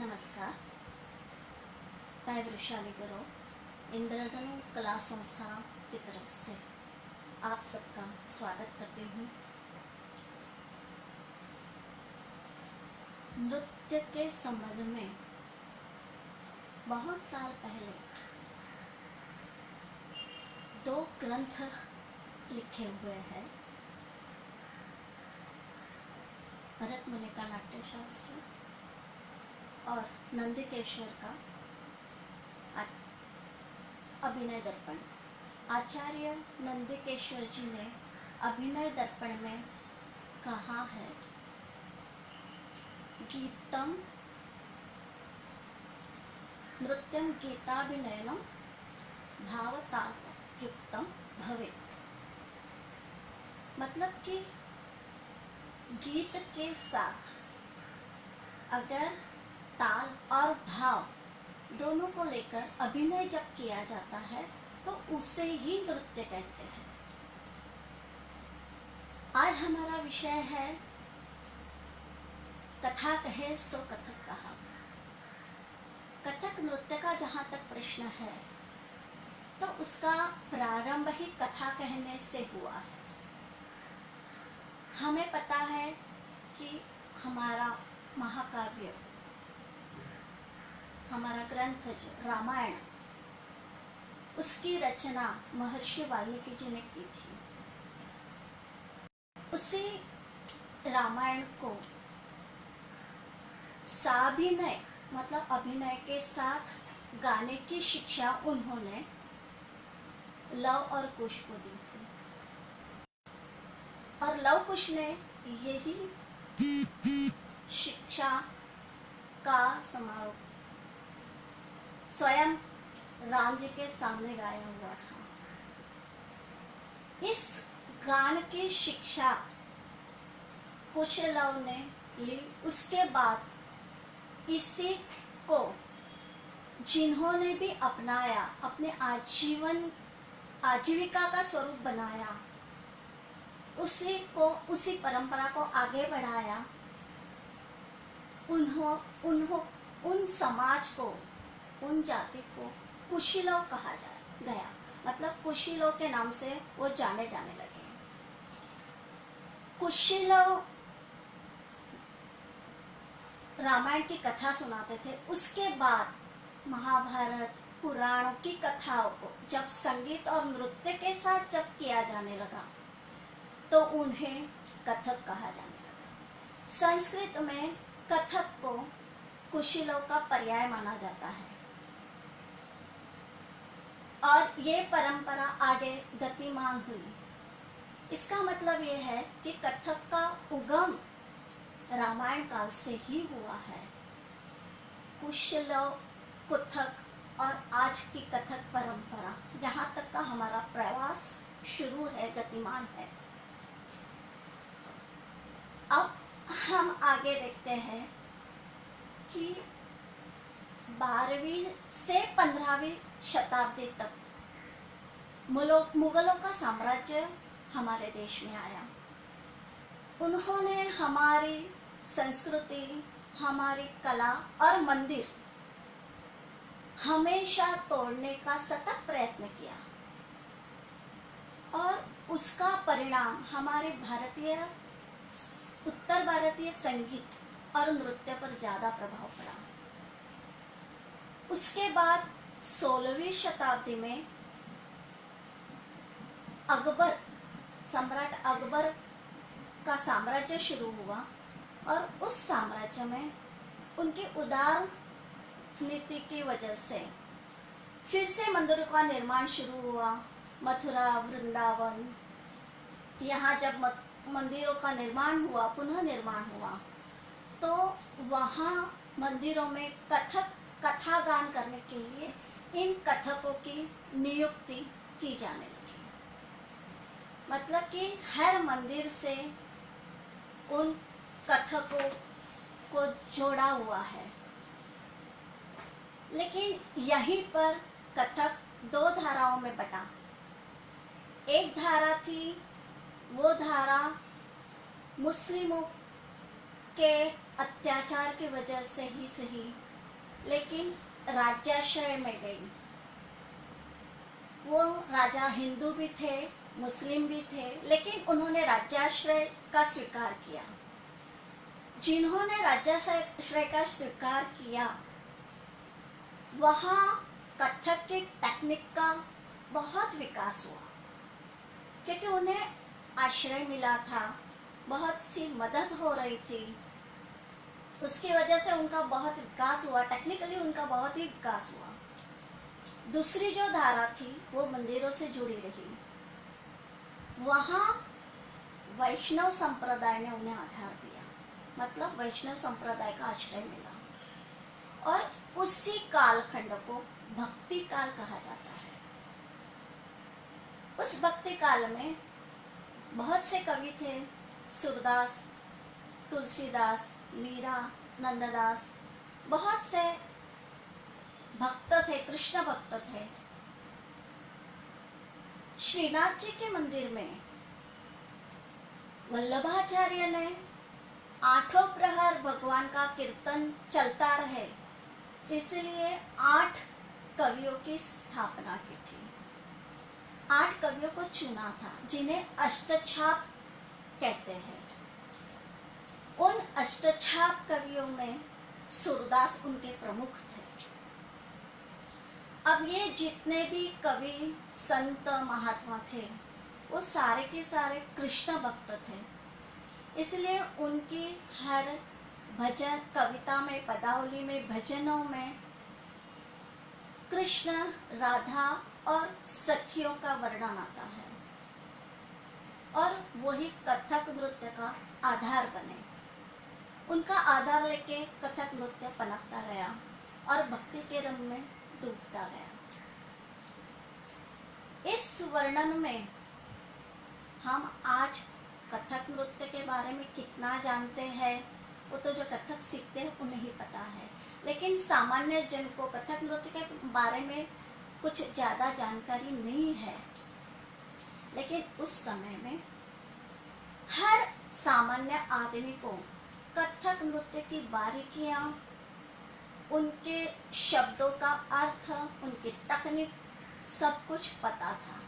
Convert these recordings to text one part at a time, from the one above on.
नमस्कार। मैं वृषाली गुरु इंद्रधनु कला संस्था की तरफ से आप सबका स्वागत करती हूँ। नृत्य के संबंध में बहुत साल पहले 2 ग्रंथ लिखे हुए हैं। भरत मुनि का नाट्यशास्त्र और नंदिकेश्वर का अभिनय दर्पण। आचार्य नंदिकेश्वर जी ने अभिनय दर्पण में कहा है, गीतम नृत्यम गीताभिनयनम भावतालयुक्तम भवेत्। मतलब कि गीत के साथ अगर ताल और भाव दोनों को लेकर अभिनय जब किया जाता है तो उसे ही नृत्य कहते हैं। आज हमारा विषय है कथा कहे सो कथक कहा। कथक नृत्य का जहाँ तक प्रश्न है तो उसका प्रारंभ ही कथा कहने से हुआ है। हमें पता है कि हमारा महाकाव्य, हमारा ग्रंथ जो रामायण, उसकी रचना महर्षि वाल्मीकि जी ने की थी। उसी रामायण को साभिनय मतलब अभिनय के साथ गाने की शिक्षा उन्होंने लव और कुश को दी थी। और लव कुश ने यही शिक्षा का समारोह स्वयं राम जी के सामने गाया हुआ था। इस गान की शिक्षा कुशलव ने ली। उसके बाद इसी को जिन्होंने भी अपनाया, अपने आजीविका का स्वरूप बनाया, उसी परंपरा को आगे बढ़ाया। उन समाज को, उन जाति को कुशीलव कहा गया। मतलब कुशीलव के नाम से वो जाने लगे। कुशीलव रामायण की कथा सुनाते थे। उसके बाद महाभारत पुराणों की कथाओं को जब संगीत और नृत्य के साथ जब किया जाने लगा तो उन्हें कथक कहा जाने लगा। संस्कृत में कथक को कुशीलव का पर्याय माना जाता है और ये परंपरा आगे गतिमान हुई। इसका मतलब ये है कि कथक का उगम रामायण काल से ही हुआ है। कुशीलव, कथक और आज की कथक परंपरा, यहाँ तक का हमारा प्रवास शुरू है, गतिमान है। अब हम आगे देखते हैं कि 12वीं से 15वीं शताब्दी तक मुगलों का साम्राज्य हमारे देश में आया। उन्होंने हमारी संस्कृति, हमारी कला और मंदिर हमेशा तोड़ने का सतत प्रयत्न किया और उसका परिणाम हमारे उत्तर भारतीय संगीत और नृत्य पर ज्यादा प्रभाव पड़ा। उसके बाद 16वीं शताब्दी में सम्राट अकबर का साम्राज्य शुरू हुआ और उस साम्राज्य में उनकी उदार नीति की वजह से फिर से मंदिरों का निर्माण शुरू हुआ। मथुरा, वृंदावन, यहाँ जब मंदिरों का निर्माण हुआ, पुनः निर्माण हुआ, तो वहाँ मंदिरों में कथा गान करने के लिए इन कथकों की नियुक्ति की जाने लगी। मतलब कि हर मंदिर से उन कथकों को जोड़ा हुआ है। लेकिन यहीं पर कथक 2 धाराओं में बटा। एक धारा थी, वो धारा मुस्लिमों के अत्याचार की वजह से ही सही लेकिन राज्याश्रय में गई। वो राजा हिंदू भी थे, मुस्लिम भी थे, लेकिन उन्होंने राज्याश्रय का स्वीकार किया। जिन्होंने राज्याश्रय का स्वीकार किया, वहाँ कथक की टेक्निक का बहुत विकास हुआ, क्योंकि उन्हें आश्रय मिला था, बहुत सी मदद हो रही थी। उसकी वजह से उनका बहुत विकास हुआ, टेक्निकली उनका बहुत ही विकास हुआ। दूसरी जो धारा थी वो मंदिरों से जुड़ी रही। वहाँ वैष्णव संप्रदाय ने उन्हें आधार दिया, मतलब वैष्णव संप्रदाय का आश्रय मिला, और उसी कालखंड को भक्ति काल कहा जाता है। उस भक्ति काल में बहुत से कवि थे, सूरदास, तुलसीदास, मीरा, नंददास, बहुत से भक्त थे, कृष्ण भक्त थे। श्रीनाथ जी के मंदिर में वल्लभाचार्य ने आठों प्रहर भगवान का कीर्तन चलता रहे, इसलिए 8 कवियों की स्थापना की थी। 8 कवियों को चुना था, जिन्हें अष्टछाप कहते हैं। उन अष्टछाप कवियों में सूरदास उनके प्रमुख थे। अब ये जितने भी कवि, संत, महात्मा थे, वो सारे के सारे कृष्ण भक्त थे, इसलिए उनकी हर भजन, कविता में, पदावली में, भजनों में कृष्ण, राधा और सखियों का वर्णन आता है, और वही कथक नृत्य का आधार बने। उनका आधार लेके कथक नृत्य पनपता गया और भक्ति के रंग में डूबता गया। इस वर्णन में हम आज कथक नृत्य के बारे में कितना जानते हैं, वो तो जो कथक सीखते हैं उन्हें ही पता है, लेकिन सामान्य जन को कथक नृत्य के बारे में कुछ ज़्यादा जानकारी नहीं है। लेकिन उस समय में हर सामान्य आदमी को कथक नृत्य की बारीकियाँ, उनके शब्दों का अर्थ, उनकी तकनीक, सब कुछ पता था।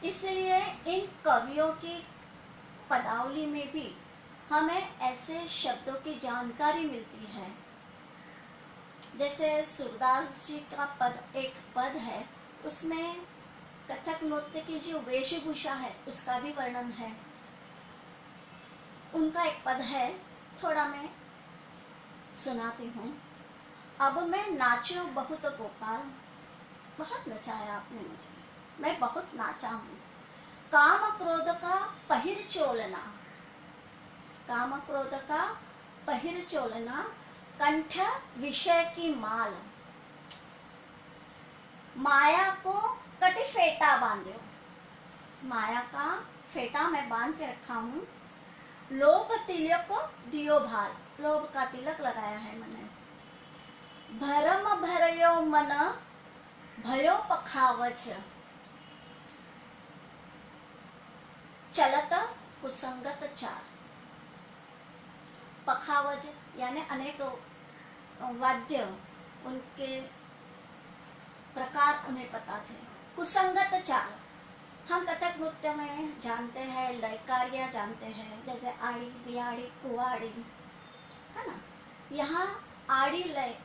इसलिए इन कवियों की पदावली में भी हमें ऐसे शब्दों की जानकारी मिलती है। जैसे सूरदास जी का एक पद है, उसमें कथक नृत्य की जो वेशभूषा है उसका भी वर्णन है। उनका एक पद है, थोड़ा मैं सुनाती हूँ। अब मैं नाचो बहुत गोपाल, बहुत नचाया आपने मुझे, मैं बहुत नाचा हूँ। काम क्रोध का पहिर चोलना, काम क्रोध का पहिर चोलना, कंठ विषय की माल, माया को कटी फेटा बांधो, माया का फेटा मैं बांध के रखा हूँ। लोभ तिलक को दियो भाल, लोभ का तिलक लगाया है मैंने। भरम भरयो मन भयो पखावज, चलत कुसंगत चार। पखावज यानी अनेक वाद्य, उनके प्रकार उन्हें पता थे। कुसंगत चार हम कथक नृत्य में जानते हैं, लयकारियाँ जानते हैं, जैसे आड़ी, बिहाड़ी, कुआड़ी, है ना। यहाँ आड़ी लय,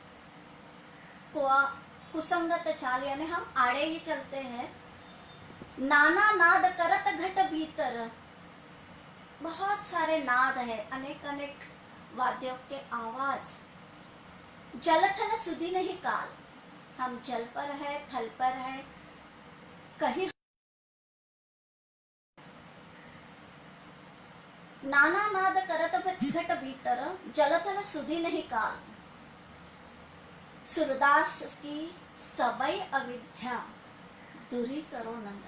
कुसंगत चाल यानी हम आड़े ही चलते हैं। नाना नाद करत घट भीतर, बहुत सारे नाद है, अनेक अनेक वाद्यों के आवाज। जल थल सुधी नहीं काल, हम जल पर है, थल पर है, कहीं। नाना नाद करत घट भीतर, जल थल सुधी नहीं काल। सूरदास की सबई अविद्या दूरी करो नंद।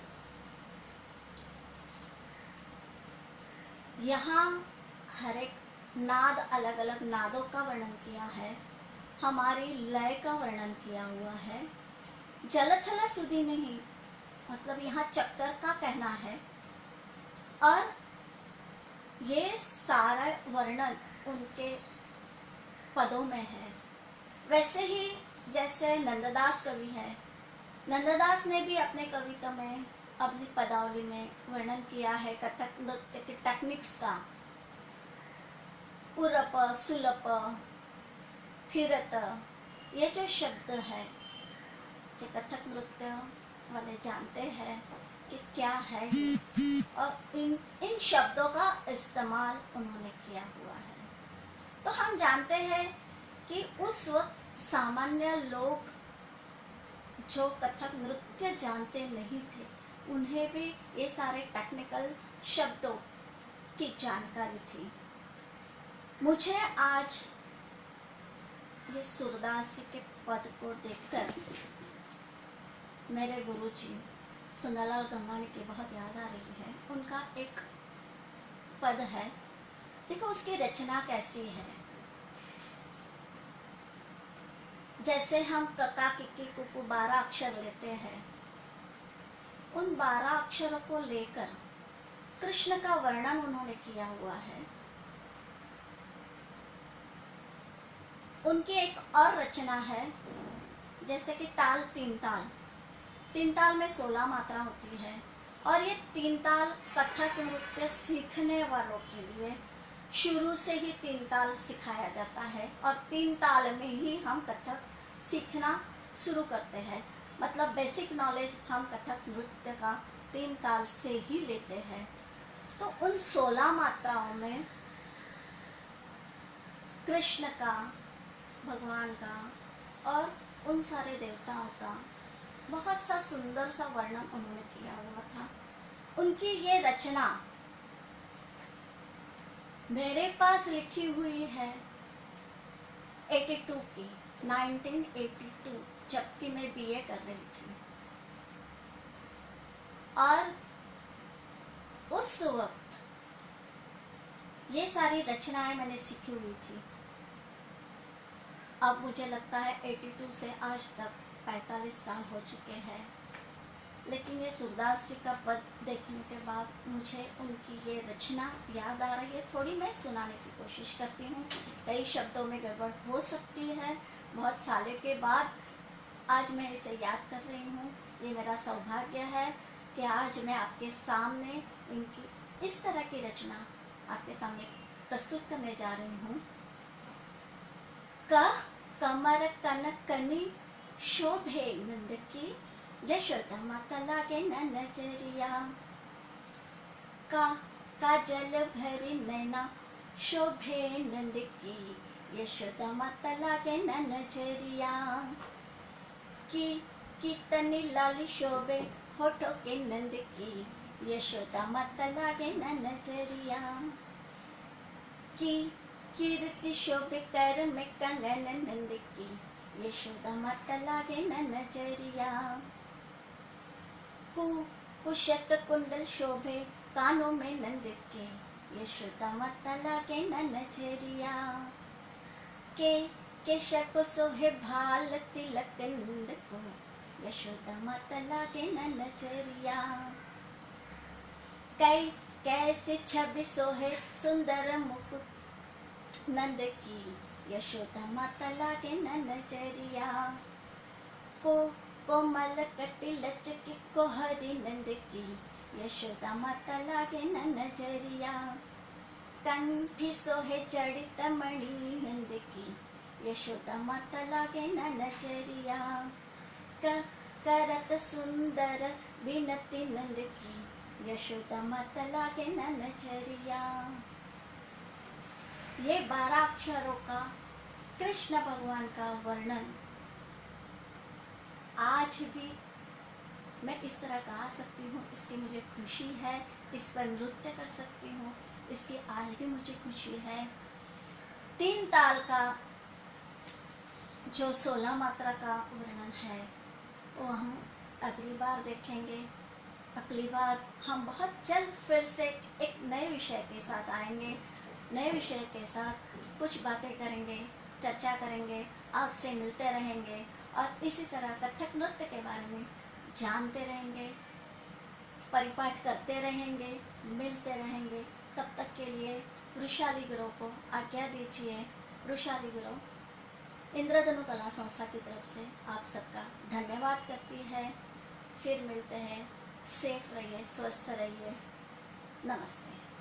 यहाँ हर एक नाद, अलग अलग नादों का वर्णन किया है, हमारी लय का वर्णन किया हुआ है। जलथल सुधी नहीं, मतलब यहाँ चक्कर का कहना है, और ये सारा वर्णन उनके पदों में है। वैसे ही जैसे नंददास कवि है, नंददास ने भी अपने कविता में, अपनी पदावली में वर्णन किया है कथक नृत्य की टेक्निक्स का। उरप, सुलप, फिरत, ये जो शब्द है, जो कथक नृत्य वाले जानते हैं कि क्या है ये, और इन शब्दों का इस्तेमाल उन्होंने किया हुआ है। तो हम जानते हैं कि उस वक्त सामान्य लोग जो कथक नृत्य जानते नहीं थे, उन्हें भी ये सारे टेक्निकल शब्दों की जानकारी थी। मुझे आज ये सूरदास जी के पद को देखकर मेरे गुरुजी सुंदरलाल गंगानी की बहुत याद आ रही है। उनका एक पद है, देखो उसकी रचना कैसी है। जैसे हम कका किक्की कुकू 12 अक्षर लेते हैं, उन 12 अक्षरों को लेकर कृष्ण का वर्णन उन्होंने किया हुआ है। उनकी एक और रचना है, जैसे कि ताल, तीन ताल। तीन ताल में 16 मात्रा होती है, और ये तीन ताल कथक नृत्य सीखने वालों के लिए शुरू से ही तीन ताल सिखाया जाता है, और तीन ताल में ही हम कथक सीखना शुरू करते हैं। मतलब बेसिक नॉलेज हम कथक नृत्य का तीन ताल से ही लेते हैं। तो उन 16 मात्राओं में कृष्ण का, भगवान का और उन सारे देवताओं का बहुत सा सुंदर सा वर्णन उन्होंने किया हुआ था। उनकी ये रचना मेरे पास लिखी हुई है 82 की, 1982, जबकि मैं बीए कर रही थी। और उस वक्त ये सारी रचनाएं मैंने सीखी हुई थी। अब मुझे लगता है 82 से आज तक 45 साल हो चुके हैं, लेकिन ये सूरदास जी का पद देखने के बाद मुझे उनकी ये रचना याद आ रही है। थोड़ी मैं सुनाने की कोशिश करती हूँ, कई शब्दों में गड़बड़ हो सकती है। बहुत सालों के बाद आज मैं इसे याद कर रही हूँ। ये मेरा सौभाग्य है कि आज मैं आपके सामने इनकी इस तरह की रचना आपके सामने प्रस्तुत करने जा रही हूँ। कमर कनकनी शोभे नंद की, यशोदा माता लागे न नजरिया। काजल भरी नैना शोभे नंद की, यशोदा माता लागे न नजरिया। की तनी लाली शोभे होठों के नंद की, यशोदा माता लागे न नजरिया। की कीर्ति शोभे कर में कंगन नंद की, यशोदा माता लागे न नजरिया। कुशक कुंडल शोभे कानों में नंद के, यशोदा माता लागे न नजरिया। केशक सोहे भाल तिलक नंद को, यशोदा माता लागे न नजरिया। कैसे छवि सोहे सुंदर मुकुट नंद की, यशोदा माता लागे न नजरिया। कोमल कटी लचकी कोहरी नंद की, यशोदा माता लागे न नजरिया। कंठी सोहे जड़ित मणि नंद की, यशोदा माता लागे न नजरिया। करत सुंदर विनती नंद की, यशोदा माता लागे न नजरिया। ये 12 अक्षरों का कृष्ण भगवान का वर्णन आज भी मैं इस तरह गा सकती हूँ। इसकी मुझे खुशी है, इस पर नृत्य कर सकती हूँ, इसकी आज भी मुझे खुशी है। तीन ताल का जो 16 मात्रा का वर्णन है वो हम अगली बार देखेंगे। अगली बार हम बहुत जल्द फिर से एक नए विषय के साथ आएंगे, नए विषय के साथ कुछ बातें करेंगे, चर्चा करेंगे, आपसे मिलते रहेंगे और इसी तरह कथक नृत्य के बारे में जानते रहेंगे, परिपाठ करते रहेंगे, मिलते रहेंगे। तब तक के लिए वृषाली गुरु को आज्ञा दीजिए। वृषाली गुरु। इंद्रधनु कला संस्था की तरफ से आप सबका धन्यवाद करती है। फिर मिलते हैं। सेफ रहिए, स्वस्थ रहिए। नमस्ते।